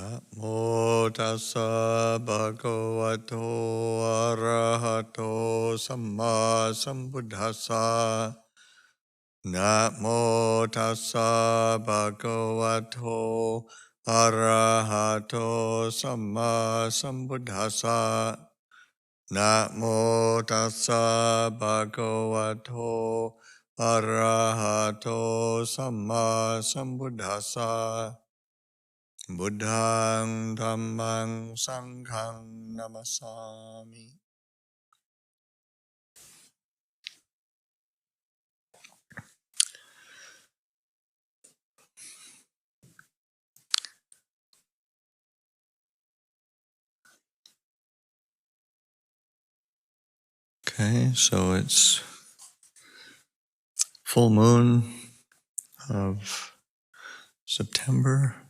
Namo tassa bhagavato arahato samma sambuddhassa. Namo tassa bhagavato arahato samma sambuddhassa. Namo tassa bhagavato arahato samma sambuddhassa. Buddhang Dhammang Sanghang Namasami. Okay, so it's full moon of September.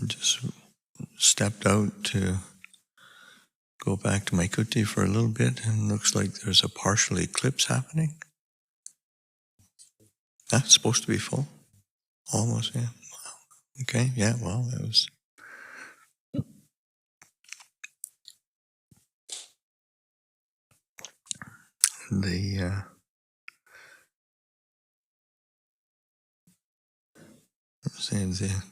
I just stepped out to go back to my kuti for a little bit, and it looks like there's a partial eclipse happening. That's supposed to be full. Almost, yeah. Okay, yeah, well, it was.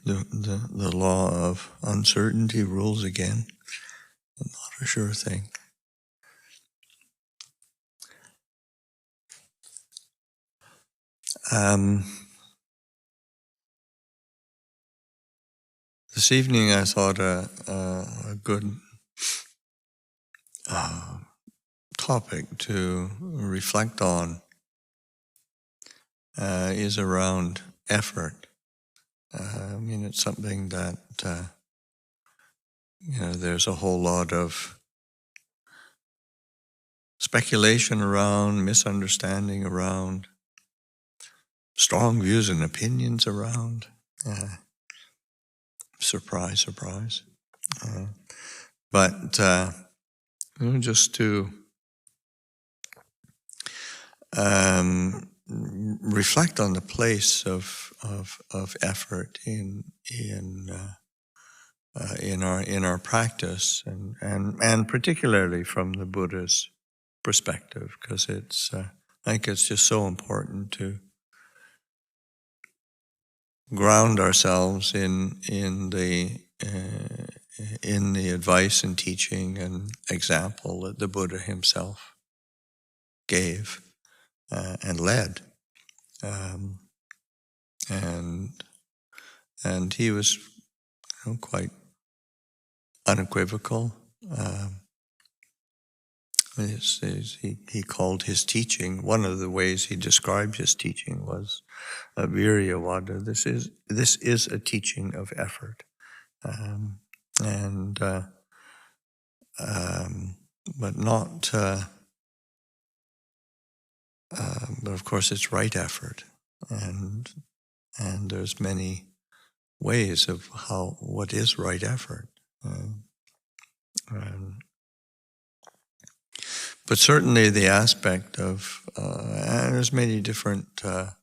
The law of uncertainty rules again. Not a sure thing. This evening I thought a good topic to reflect on is around effort. It's something that there's a whole lot of speculation around, misunderstanding around, strong views and opinions around. Surprise, surprise. But just to reflect on the place of effort in our practice, and particularly from the Buddha's perspective, because it's I think it's just so important to ground ourselves in the advice and teaching and example that the Buddha himself gave and led, and he was quite unequivocal. He called his teaching, one of the ways he described his teaching was Viryavada. This is a teaching of effort, but not. But of course, it's right effort, and there's many ways of what is right effort. But certainly the aspect of, and there's many different, of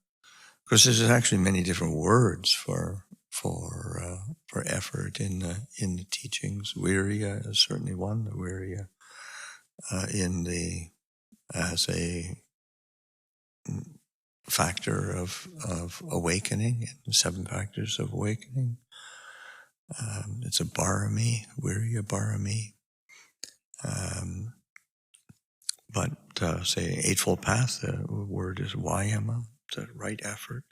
course there's actually many different words for effort in the teachings. Virya is certainly one, the virya as a factor of awakening, the 7 factors of awakening. It's a barami, virya barami. But say Eightfold Path, the word is vayama, the right effort.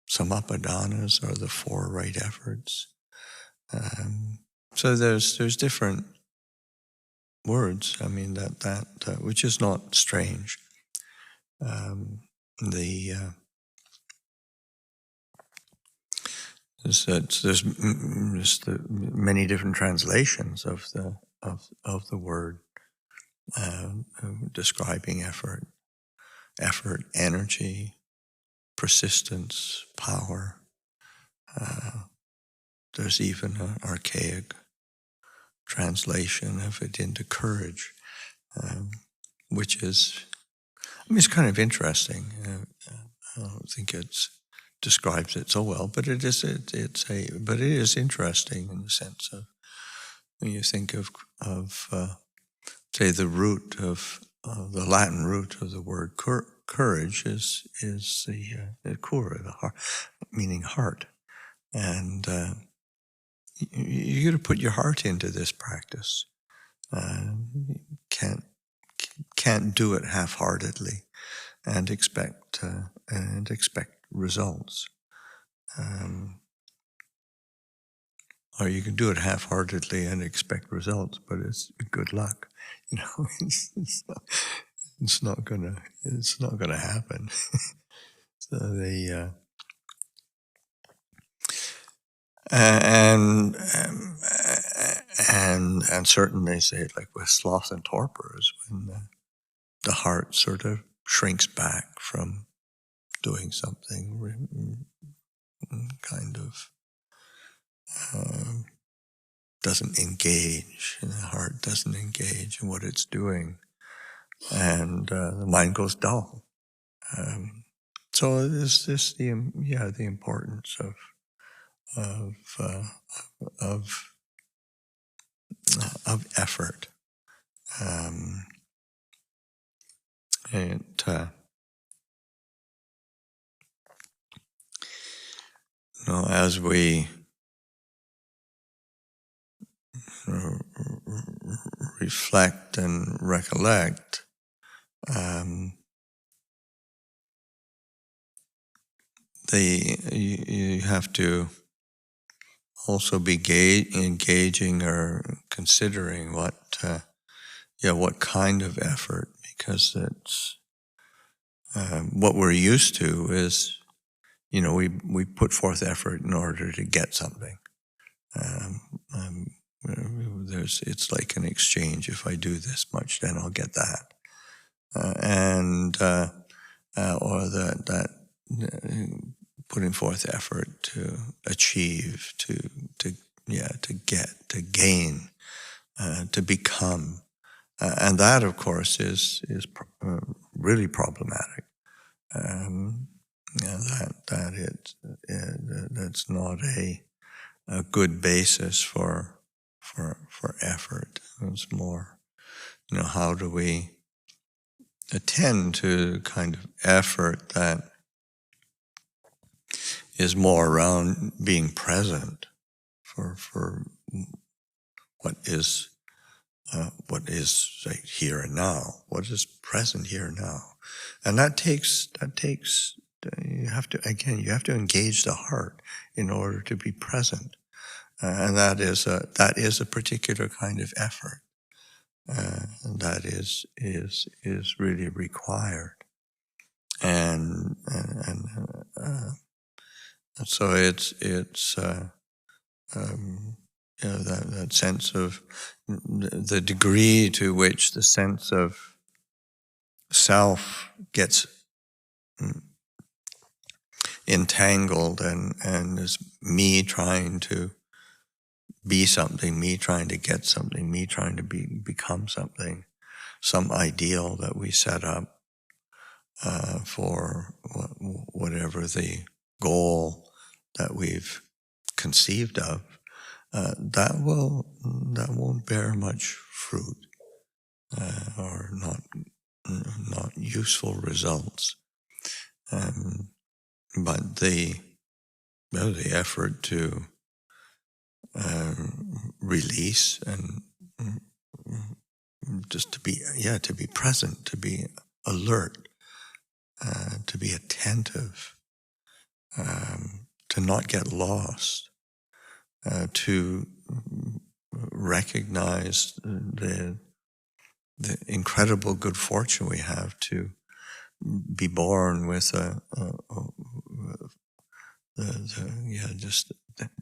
Samapadanas are the 4 right efforts. So there's different words. That which is not strange. There's many different translations of the word. Describing effort, energy, persistence, power. There's even an archaic translation of it into courage, which is, it's kind of interesting. I don't think it's describes it so well. But it is interesting in the sense of when you think of say the root of the Latin root of the word courage is the cura, the heart, meaning heart, and you got to put your heart into this practice. Can't do it half-heartedly and expect results. Or you can do it half-heartedly and expect results, but it's good luck. It's not gonna happen. So and certainly say, like with sloth and torpor, is when the heart sort of shrinks back from doing something, kind of doesn't engage, and the heart doesn't engage in what it's doing, and the mind goes dull. So there's this the importance of effort. As we reflect and recollect, you have to also be engaging or considering what kind of effort, because it's what we're used to is, we put forth effort in order to get something. It's like an exchange. If I do this much, then I'll get that, or that putting forth effort to achieve, to get, to gain, to become, and that, of course, is really problematic. That's not a good basis for effort. It's more, how do we attend to kind of effort that is more around being present for what is like here and now, what is present here and now, and that takes you have to engage the heart in order to be present, and that is a particular kind of effort, and that is really required, and so it's that sense of the degree to which the sense of self gets entangled and is me trying to be something, me trying to get something, me trying to become something, some ideal that we set up for whatever the goal that we've conceived of, that won't bear much fruit, or not useful results. But the effort to release and just to be present, to be alert, to be attentive, to not get lost, to recognize the incredible good fortune we have to be born with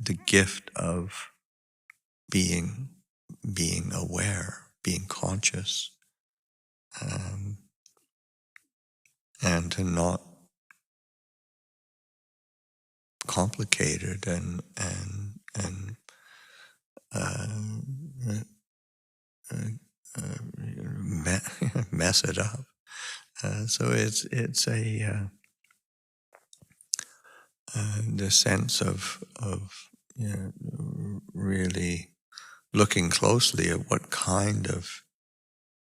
the gift of being aware, being conscious, and to not complicate it and mess it up. So it's the sense of really looking closely at what kind of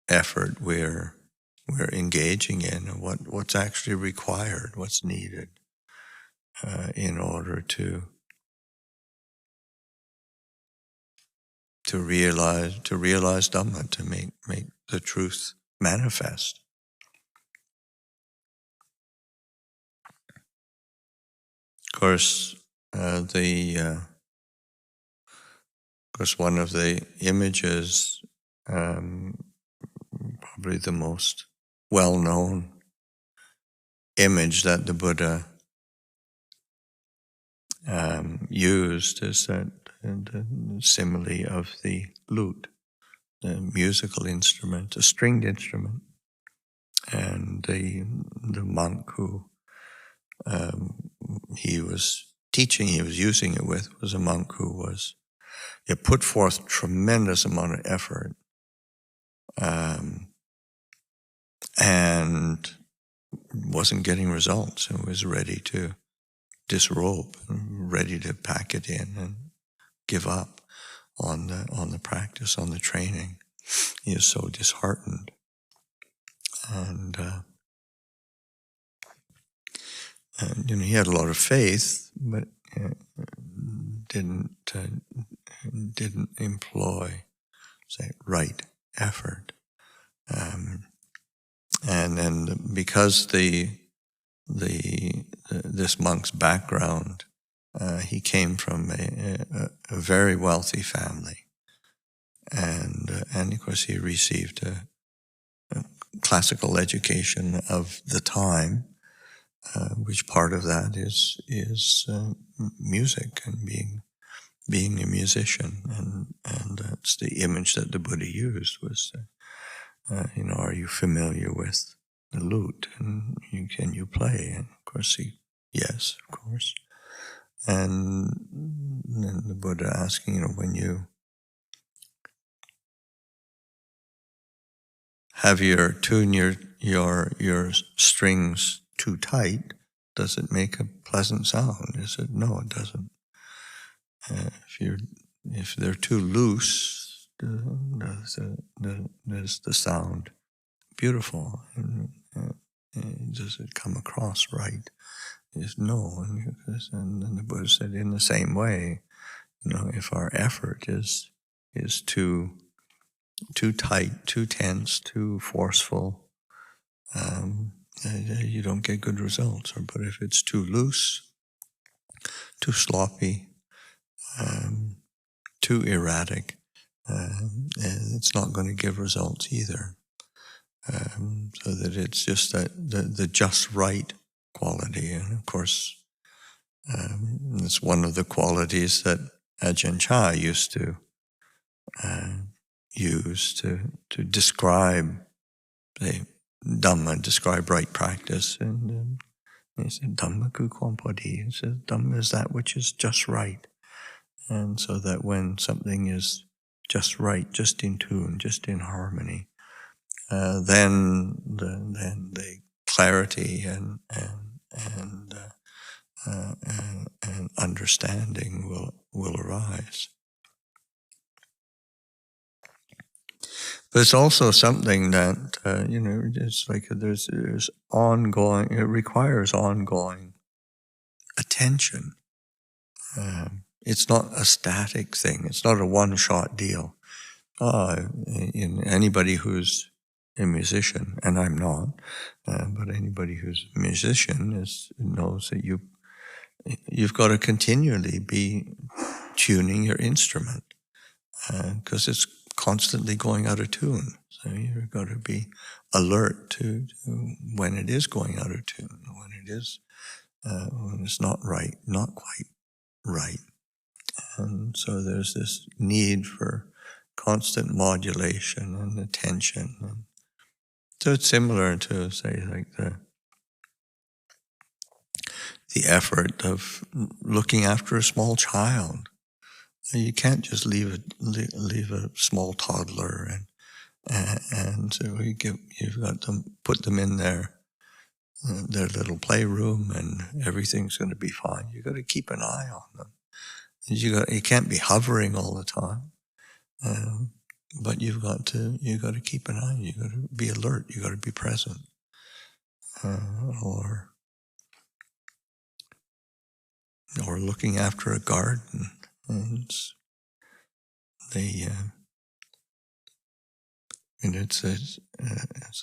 effort we're engaging in, and what's actually required, what's needed in order to realize Dhamma, to make the truth manifest. Of course, one of the images, probably the most well-known image that the Buddha used, is that the simile of the lute, the musical instrument, a stringed instrument, and the monk who he was using it with, was a monk who was, it put forth tremendous amount of effort, and wasn't getting results, and was ready to disrobe, ready to pack it in and give up on the practice, on the training. He is so disheartened, and he had a lot of faith, but didn't employ, say, right effort. And then because this monk's background, he came from a very wealthy family, and of course he received a classical education of the time, which part of that is music and being a musician, and that's the image that the Buddha used, was are you familiar with the lute, and can you play? And of course yes, of course. And then the Buddha asking, when you have tune your strings too tight, does it make a pleasant sound? He said, no, it doesn't. If they're too loose, does the sound beautiful? And does it come across right? He said, no. And then the Buddha said, in the same way, if our effort is too tight, too tense, too forceful, you don't get good results. But if it's too loose, too sloppy, too erratic, it's not going to give results either. So that it's just that the just right quality. And of course, it's one of the qualities that Ajahn Chah used to use to describe the Dhamma, describe right practice. And he said, Dhamma ku kompodi. He says, Dhamma is that which is just right. And so that when something is just right, just in tune, just in harmony, then the clarity and understanding will arise. But it's also something that it's like there's ongoing. It requires ongoing attention. It's not a static thing. It's not a one-shot deal. Anybody who's a musician, and I'm not, but anybody who's a musician knows that you've got to continually be tuning your instrument, because it's constantly going out of tune. So you've got to be alert to when it is going out of tune, when it's not right, not quite right. And so there's this need for constant modulation and attention. And so it's similar to, say, like the effort of looking after a small child. You can't just leave a small toddler, and so you've got to put them in their their little playroom and everything's going to be fine. You got to keep an eye on them. You can't be hovering all the time, but you got to keep an eye. You got to be alert. You got to be present, or looking after a garden. And it's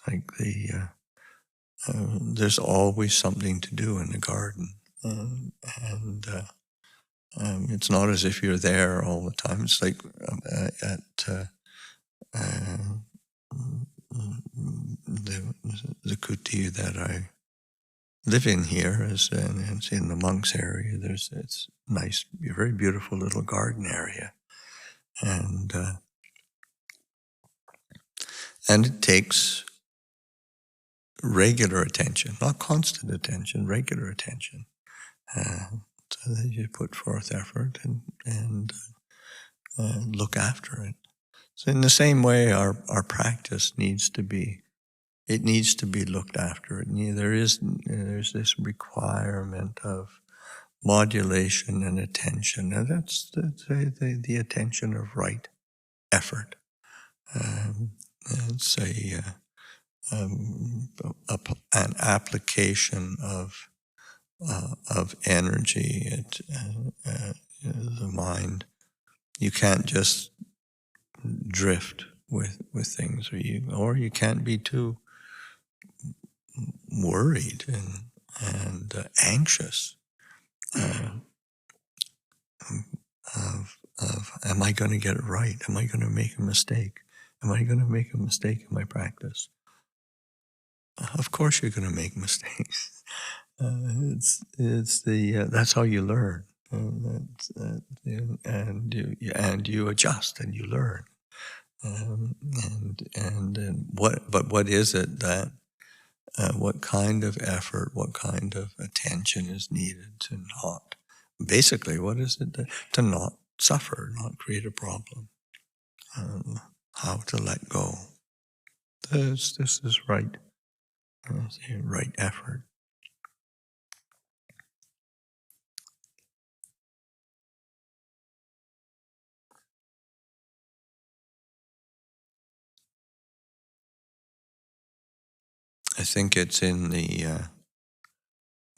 like there's always something to do in the garden, and it's not as if you're there all the time. It's like at the kuti that I live in here, and it's in the monks area. It's nice, very beautiful little garden area, and it takes regular attention, not constant attention, regular attention. So that you put forth effort and look after it. So in the same way, our practice needs to be looked after. There's this requirement of modulation and attention, and that's the attention of right effort. It's an application of energy. The mind. You can't just drift with things, or you can't be too worried and anxious of am I going to get it right? Am I going to make a mistake? Am I going to make a mistake in my practice? Of course, you're going to make mistakes. That's how you learn, and you adjust and you learn. What is it that what kind of effort, what kind of attention is needed to not? Basically, what is it to not suffer, not create a problem? How to let go? This is right. Right effort. I think it's in the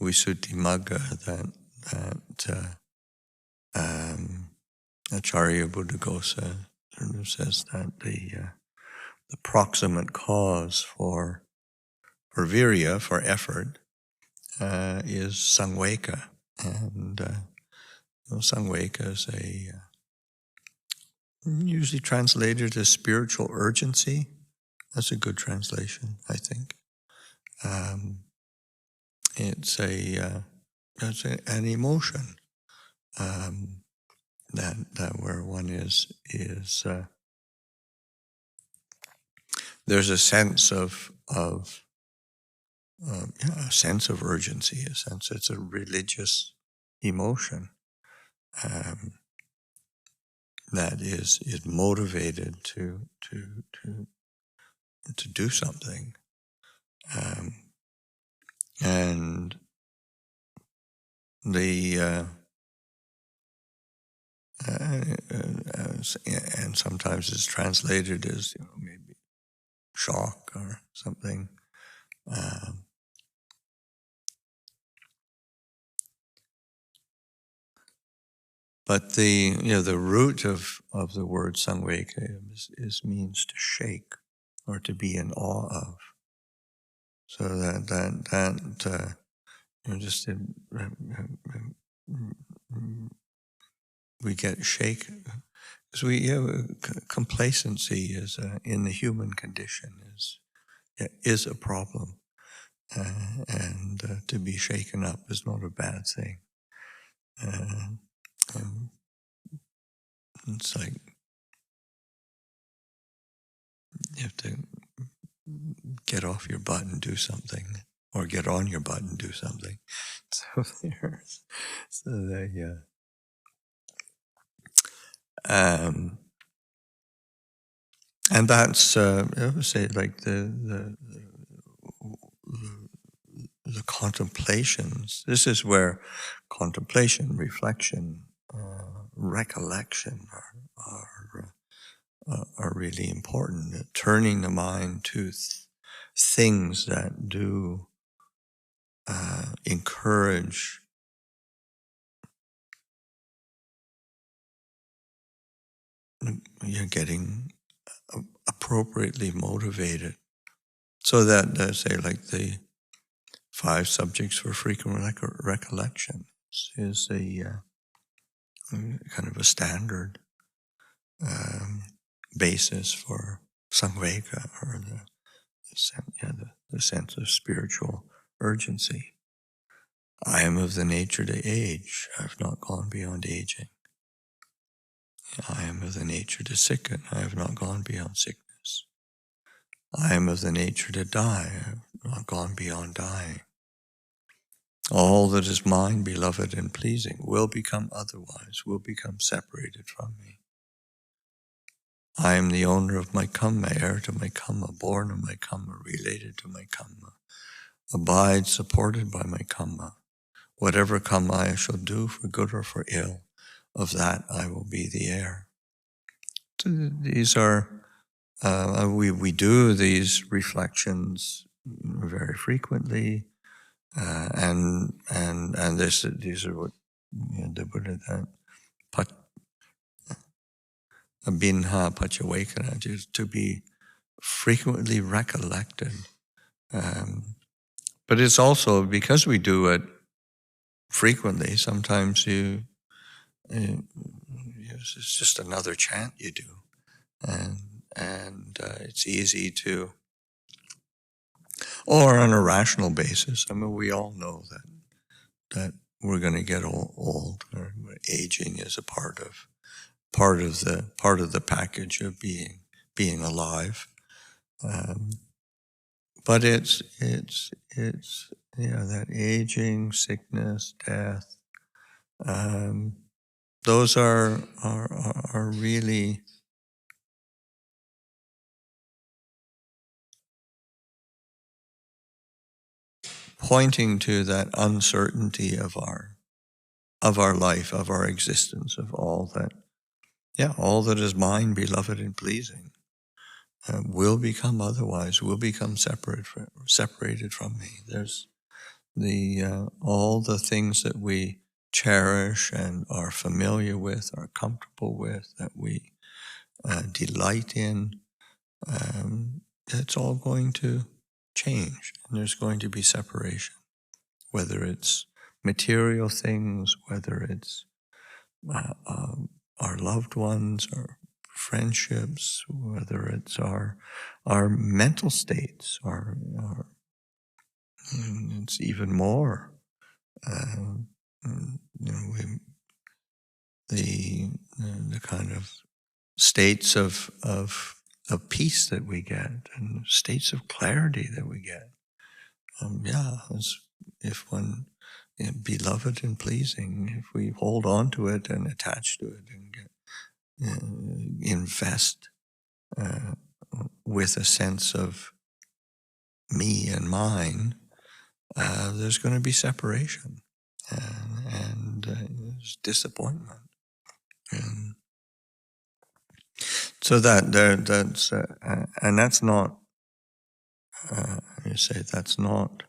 Visuddhimagga that Acharya Buddhaghosa says that the proximate cause for virya, for effort, is samveka, and samveka is usually translated as spiritual urgency. That's a good translation, I think. It's an emotion that where one is there's a sense of a sense of urgency, a sense it's a religious emotion that is motivated to do something, and and sometimes it's translated as maybe shock or something. But the root of the word samveka is means to shake or to be in awe of. So that just we get shaken because complacency is in the human condition is a problem, and to be shaken up is not a bad thing. It's like you have to get off your butt and do something, or get on your butt and do something. And that's I would say like the the contemplations. This is where contemplation, reflection, recollection are really important. Turning the mind to things that do encourage getting appropriately motivated, so that say like the 5 subjects for frequent recollection is a kind of a standard basis for samvega, or the sense of spiritual urgency. I am of the nature to age. I have not gone beyond aging. I am of the nature to sicken. I have not gone beyond sickness. I am of the nature to die. I have not gone beyond dying. All that is mine, beloved and pleasing, will become otherwise, will become separated from me. I am the owner of my kamma, heir to my kamma, born of my kamma, related to my kamma, abide supported by my kamma. Whatever kamma I shall do, for good or for ill, of that I will be the heir. So these are, we do these reflections very frequently, and these are what the Buddha that binha pachawekana, to be frequently recollected. But it's also because we do it frequently. Sometimes it's just another chant you do, and it's easy to, or on a rational basis. I mean, we all know that we're going to get old, or aging is a part of the package of being alive. But it's that aging, sickness, death. Those are really pointing to that uncertainty of our life, of our existence, of all that is mine, beloved and pleasing, will become otherwise, will become separated from me. There's all the things that we cherish and are familiar with, are comfortable with, that we delight in. It's all going to change, and there's going to be separation, whether it's material things, whether it's our loved ones, our friendships, whether it's our mental states, it's even more. The kind of states of peace that we get, and states of clarity that we get. If one beloved and pleasing, if we hold on to it and attach to it and invest with a sense of me and mine, there's going to be separation and there's disappointment. And so that's and that's not. That's not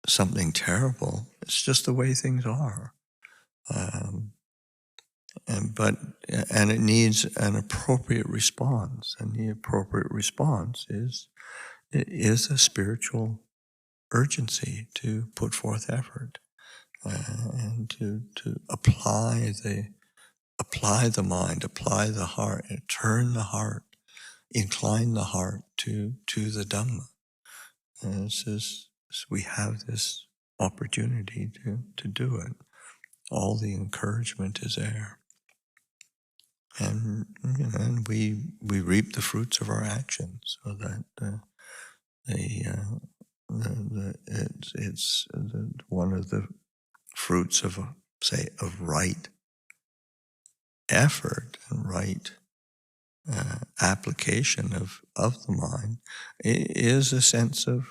something terrible. It's just the way things are, and it needs an appropriate response, and the appropriate response is a spiritual urgency to put forth effort and to apply the mind, apply the heart, and turn the heart, incline the heart to the Dhamma. And we have this opportunity to do it. All the encouragement is there, and and we reap the fruits of our actions. So that it's one of the fruits of right effort and right application of the mind is a sense of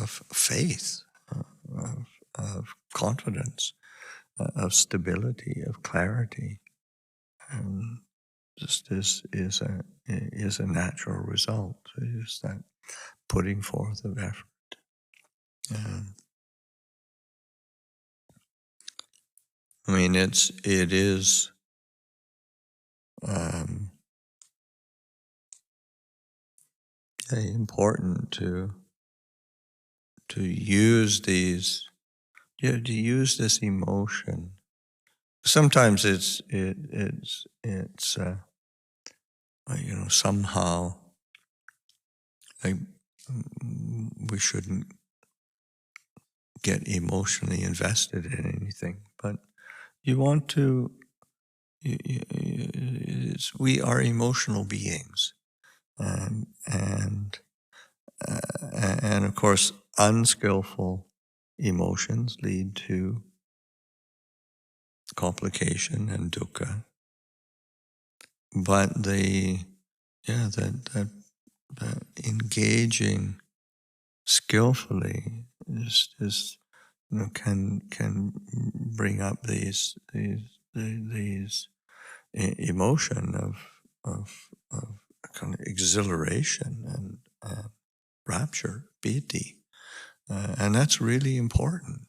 of faith, of confidence, of stability, of clarity. And just this is a natural result. Is that putting forth of effort. I mean, it is important to use these, to use this emotion. Sometimes it's somehow like we shouldn't get emotionally invested in anything, but you want to. We are emotional beings, and of course, unskillful emotions lead to complication and dukkha. But that engaging skillfully is can bring up these emotion of kind of exhilaration and rapture, piti, and that's really important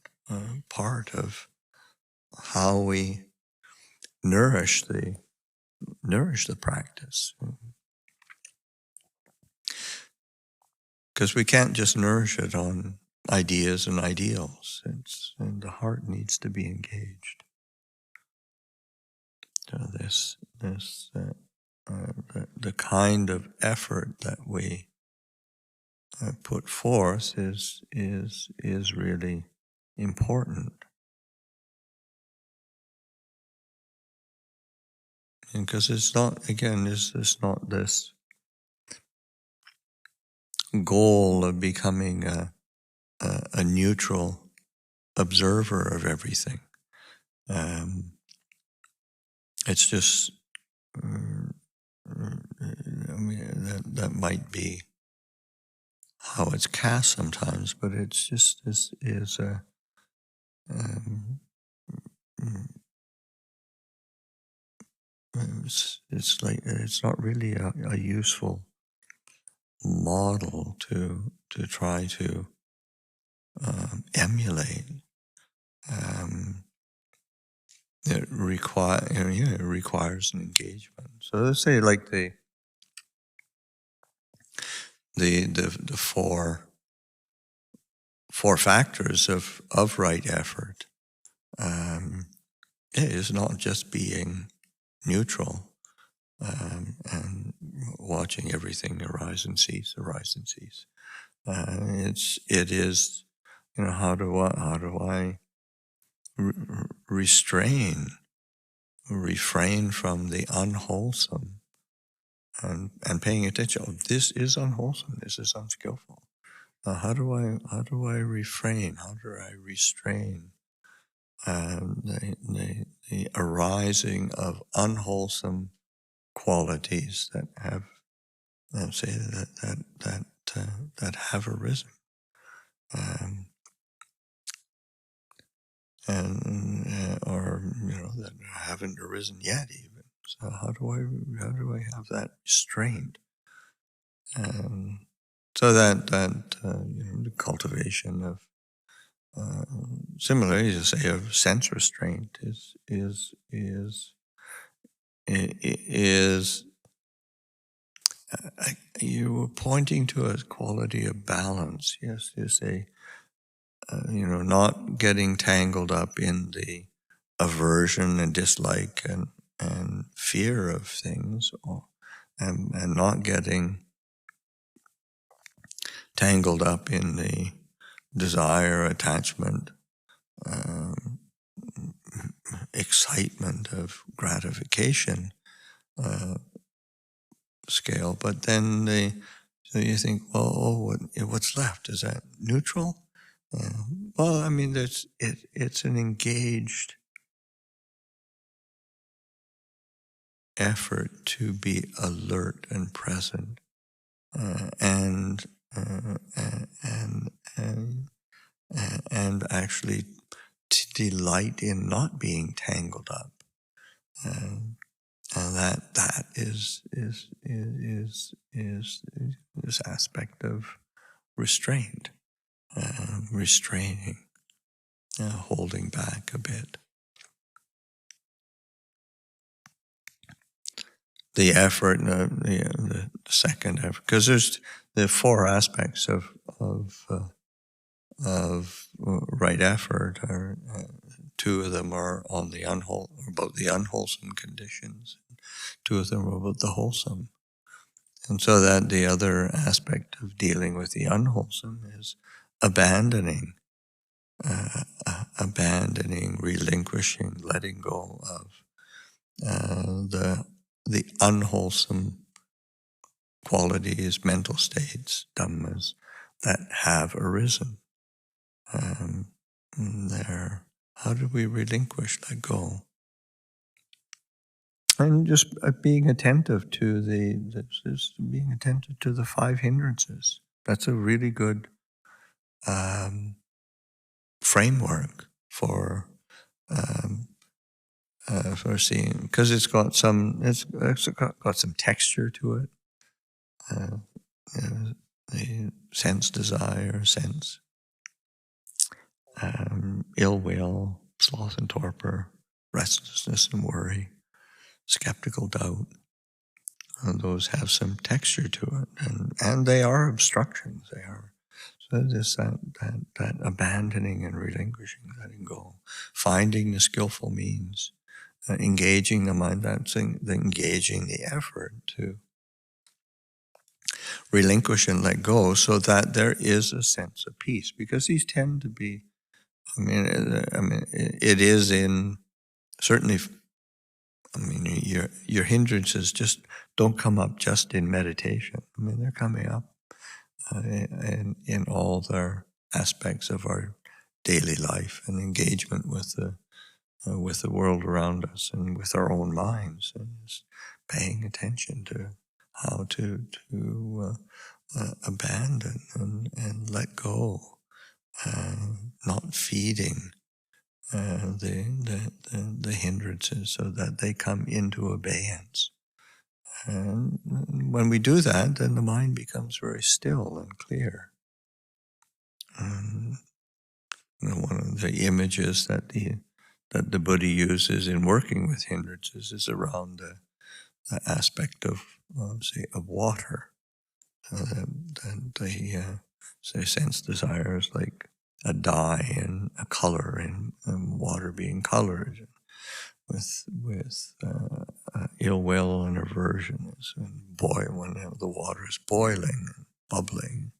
part of how we nourish the practice, because we can't just nourish it on ideas and ideals. And the heart needs to be engaged. So the kind of effort that we put forth is really important, and because it's not, again, it's not this goal of becoming a neutral observer of everything. It's just I mean, that might be how it's cast sometimes, but it's just this is a it's like it's not really a useful model to try to emulate. It requires an engagement. So let's say like the four factors of right effort. It is not just being neutral and watching everything arise and cease. It is, how do I refrain from the unwholesome and paying attention. Oh, this is unwholesome. This is unskillful. How do I refrain? How do I restrain the arising of unwholesome qualities that have, say that have arisen, and or that haven't arisen yet even. So how do I have that restraint? So that the cultivation of similarly to say of sense restraint is you were pointing to a quality of balance. Yes, you say, not getting tangled up in the aversion and dislike and fear of things, and not getting tangled up in the desire, attachment, excitement of gratification scale. But then so you think, well, what's left? Is that neutral? Well, I mean, it's an engaged effort to be alert and present, and and actually to delight in not being tangled up. And that is this aspect of restraint, restraining, holding back a bit. The effort, the second effort, because there's the four aspects of right effort. Are two of them are on the about the unwholesome conditions. Two of them are about the wholesome, and so that the other aspect of dealing with the unwholesome is abandoning, relinquishing, letting go of the unwholesome qualities, mental states, dhammas that have arisen. How do we relinquish, let go? And just being attentive to being attentive to the five hindrances. That's a really good framework for seeing, because it's got some texture to it. The sense, desire, sense, ill will, sloth and torpor, restlessness and worry, skeptical doubt. Those have some texture to it, and they are obstructions. They are. So this that abandoning and relinquishing, letting go, finding the skillful means, engaging the mind. That's engaging the effort to relinquish and let go, so that there is a sense of peace. Because these tend to be, it is in certainly. Your hindrances just don't come up just in meditation. They're coming up in all their aspects of our daily life and engagement with the world around us and with our own minds, and just paying attention to how to abandon and let go, not feeding the hindrances so that they come into abeyance. And when we do that, then the mind becomes very still and clear. One of the images that the Buddha uses in working with hindrances is around the aspect of water. The sense desires like a dye and a color, and water being colored with ill will and aversion. And when the water is boiling and bubbling,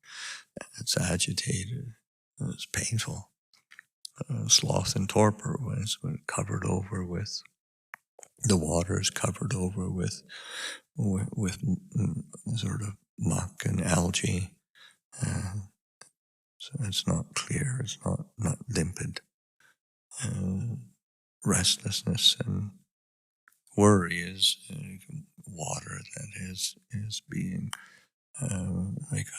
it's agitated, it's painful. Sloth and torpor, when it's covered over with, the water is covered over with sort of muck and algae. So it's not clear, it's not limpid. Restlessness and worry is water that is being like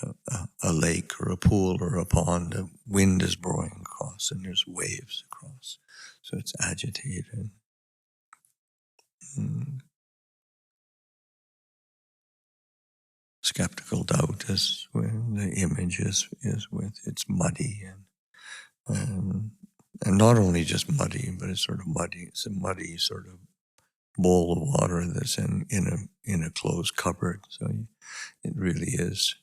a lake or a pool or a pond. The wind is blowing across and there's waves across. So it's agitated. Skeptical doubt is when the image is with, it's muddy and not only just muddy, but it's sort of muddy. It's a muddy sort of bowl of water that's in a closed cupboard. So it really is.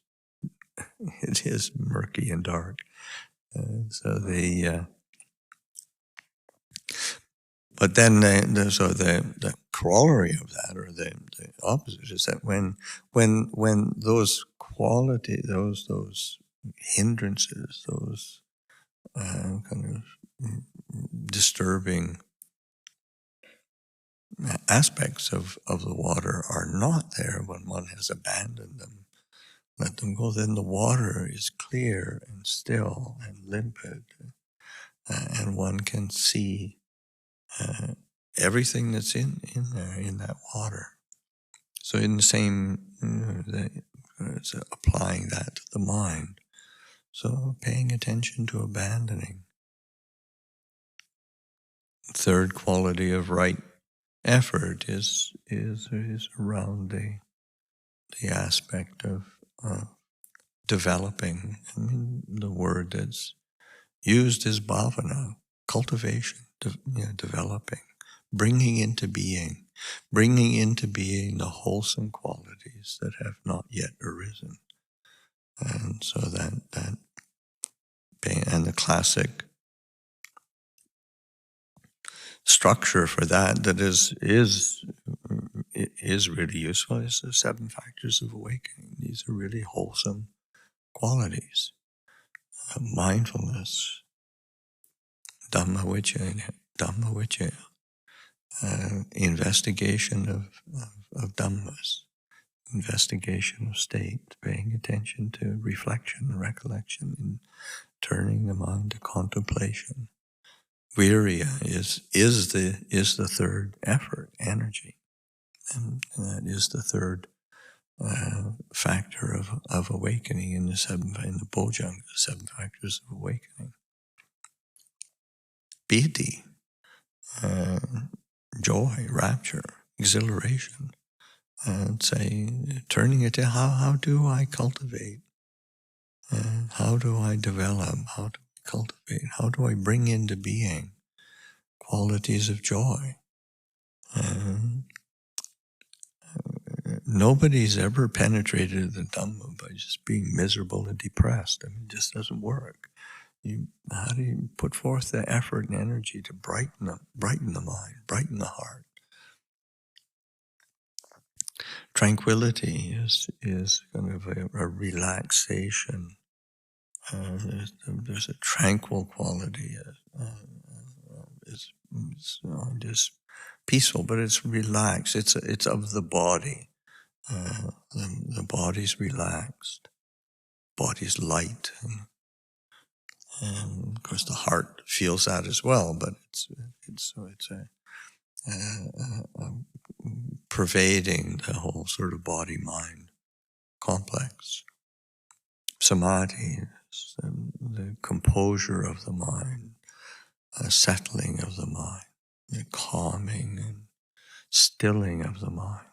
It is murky and dark. But then the corollary of that, or the opposite, is that when those qualities, those hindrances, those kind of disturbing aspects of the water are not there, when one has abandoned them, let them go, then the water is clear and still and limpid, and one can see everything that's in there, in that water. So in the same, it's applying that to the mind. So paying attention to abandoning. Third quality of right effort is around the aspect of developing. I mean, the word that's used is bhavana, cultivation, developing, bringing into being the wholesome qualities that have not yet arisen. And so that and the classic structure for that is really useful is the 7 factors of awakening. These are really wholesome qualities. Mindfulness, Dhamma vicaya, investigation of Dhammas, investigation of state, paying attention to reflection and recollection, and turning the mind to contemplation. Virya is the third effort, energy, and that is the third factor of awakening in the Bojjhanga, the 7 factors of awakening. Piti, joy, rapture, exhilaration, and turning it to how do I cultivate? How do I develop? How do I cultivate? How do I bring into being qualities of joy? Nobody's ever penetrated the Dhamma by just being miserable and depressed. I mean, it just doesn't work. How do you put forth the effort and energy to brighten the mind, brighten the heart? Tranquility is kind of a relaxation. There's a tranquil quality. It's not just peaceful, but it's relaxed. It's of the body. The body's relaxed, body's light, and of course the heart feels that as well. But it's pervading the whole sort of body-mind complex. Samadhi is the composure of the mind, a settling of the mind, the calming and stilling of the mind.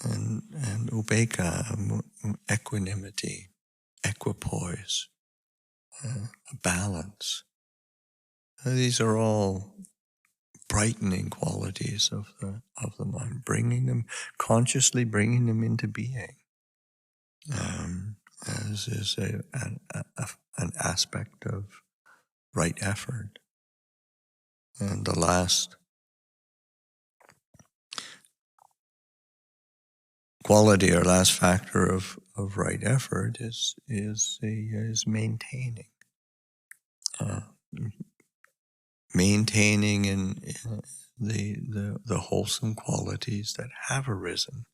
And upekkha, equanimity, equipoise, balance. These are all brightening qualities of the mind, consciously bringing them into being, as is an aspect of right effort. And the last quality or last factor of right effort is maintaining. Maintaining in the wholesome qualities that have arisen.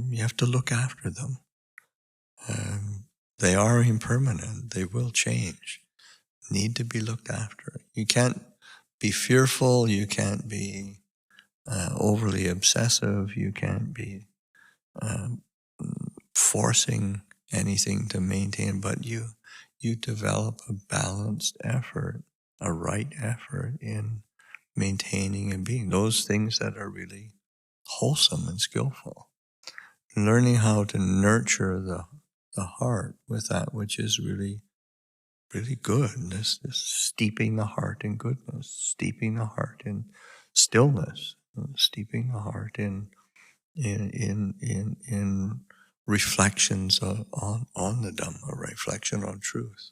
You have to look after them. They are impermanent. They will change. Need to be looked after. You can't be fearful. You can't be overly obsessive. You can't be forcing anything to maintain, but you develop a balanced effort, a right effort in maintaining and being those things that are really wholesome and skillful. Learning how to nurture the heart with that which is really, really good. This steeping the heart in goodness, steeping the heart in stillness, steeping the heart in reflections on the Dhamma, reflection on truth.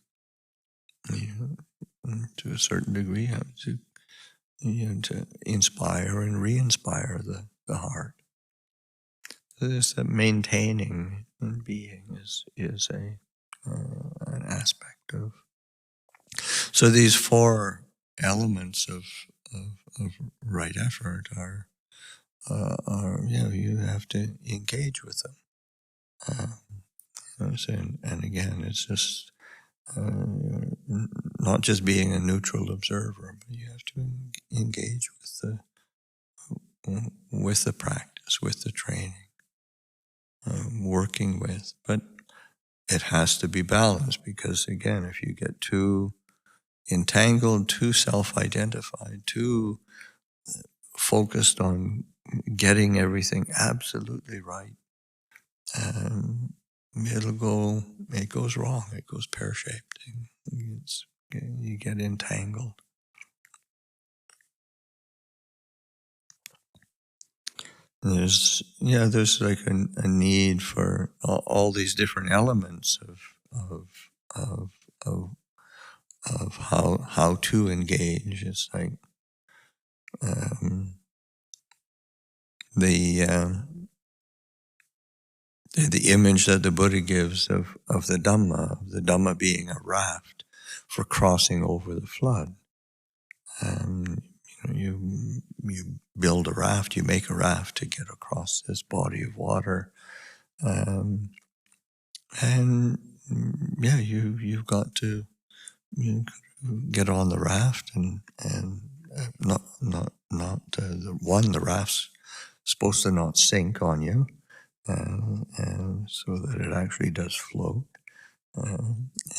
To a certain degree, to inspire and re-inspire the heart. This maintaining and being is an aspect of. So these 4 elements of right effort are you have to engage with them. And again, it's just not just being a neutral observer, but you have to engage with the practice, with the training. working with. But it has to be balanced, because again, if you get too entangled, too self-identified, too focused on getting everything absolutely right, it goes wrong, it goes pear-shaped. You get entangled. There's like a need for all these different elements of how to engage. It's like the image that the Buddha gives of the Dhamma being a raft for crossing over the flood. You build a raft, you make a raft to get across this body of water, and you've got to get on the raft and the raft's supposed to not sink on you, and so that it actually does float,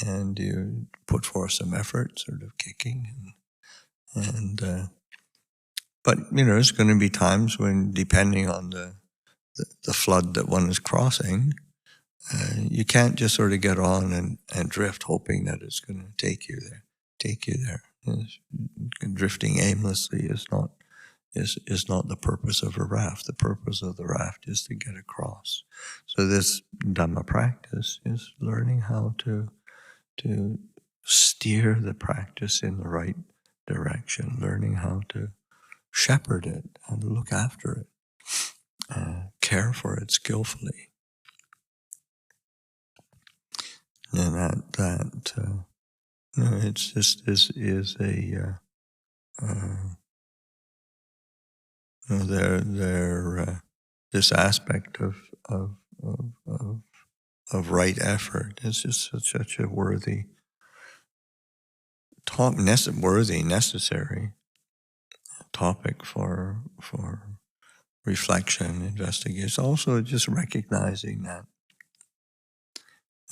and you put forth some effort, sort of kicking, but there's going to be times when, depending on the flood that one is crossing, you can't just sort of get on and drift, hoping that it's going to take you there. Drifting aimlessly is not the purpose of a raft. The purpose of the raft is to get across. So this Dhamma practice is learning how to steer the practice in the right direction, learning how to shepherd it and look after it, care for it skillfully. And it's just this is a this aspect of right effort is just such a worthy, necessary topic for reflection, investigation. It's also just recognizing that,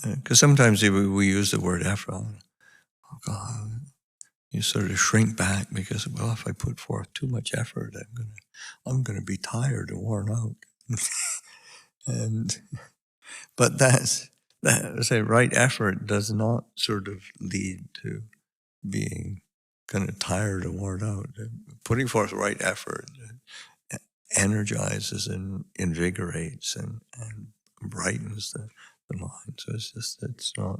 because sometimes we use the word effort. Oh God, you sort of shrink back because, well, if I put forth too much effort, I'm gonna be tired and worn out. But right effort does not sort of lead to being kind of tired and worn out. Putting forth right effort energizes and invigorates and brightens the mind. So it's not.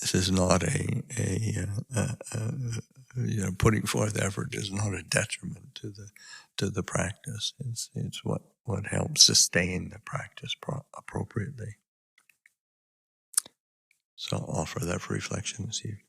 This is not putting forth effort is not a detriment to the practice. It's what helps sustain the practice appropriately. So I'll offer that for reflection this evening.